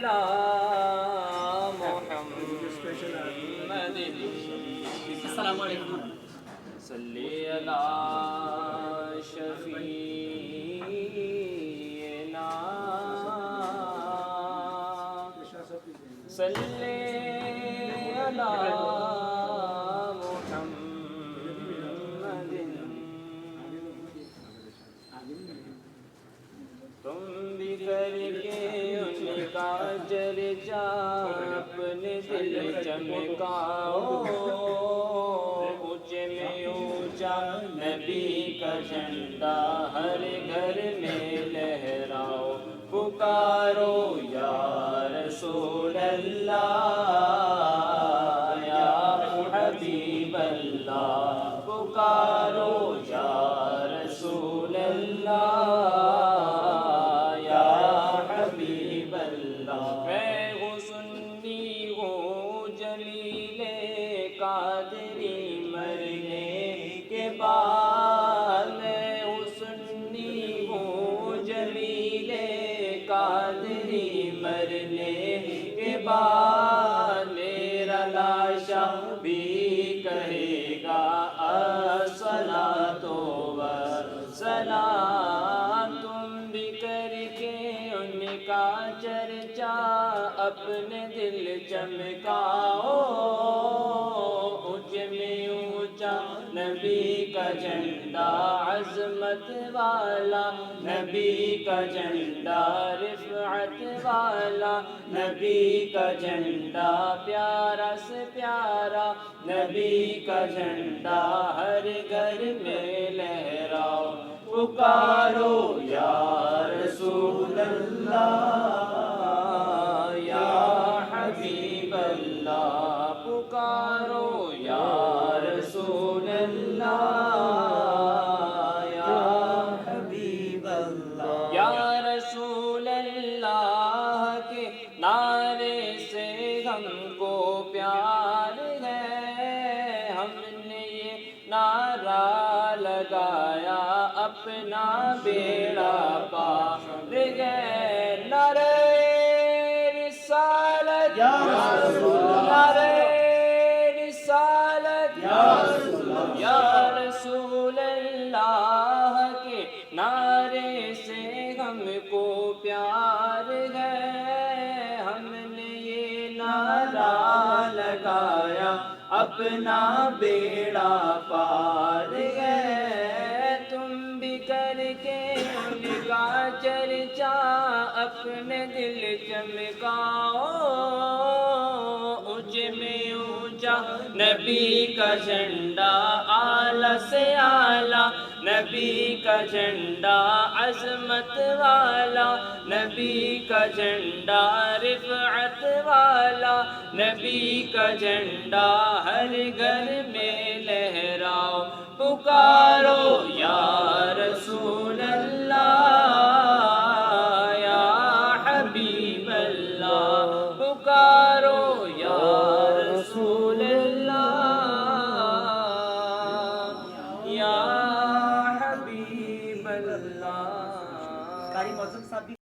علی محمد السلام علیکم. صلی علی شفیعنا صلی علی محمد. تم بھی کر کے ان کا چرچا اپنے دل چمکاؤ، اونچے میں اونچا نبی کا جھنڈا ہر گھر میں لہراؤ، پکارو یا رسول اللہ یا حبیب اللہ، پکارو یا رسول اللہ یا حبیب اللہ. میں ہوں سنی ہوں جلیل قادری مرنے کے بعد، میں ہوں سنی ہوں جلیل قادری مرنے کے بعد، میرا لاشا بھی کہے گا الصلاۃ والسلام. تم بھی کر کے ان کا چرچا اپنے دل چمکاؤ، اونچ میں اونچا نبی کا جھنڈا عظمت والا، نبی کا جھنڈا رفعت والا، نبی کا جھنڈا پیارا سے پیارا، نبی کا جھنڈا ہر گھر میں لہراؤ، پکارو یا رسول اللہ یا حبیب اللہ، پکارو یا رسول اللہ یا حبیب اللہ. یا رسول اللہ کے نعرے سے ہم کو پیار ہے، ہم نے یہ نعرہ لگایا اپنا بیڑا پار گئے. نعرہ رسالت یا رسول اللہ، نعرہ رسالت یا رسول اللہ، یا رسول اللہ کے نعرے سے ہم کو پیار ہے، ہم نے یہ نعرہ لگایا اپنا بیڑا پار گئے. تم بھی کر کے ان کا چرچا اپنے دل چمکاؤ، اونچے میں اونچا نبی کا جھنڈا اعلیٰ سے اعلیٰ، نبی کا جھنڈا عظمت والا، نبی کا جھنڈا رفعت والا، نبی کا جھنڈا ہر گھر میں لہراؤ، پکارو یا رسول اللہ یا حبیب اللہ، پکارو یا رسول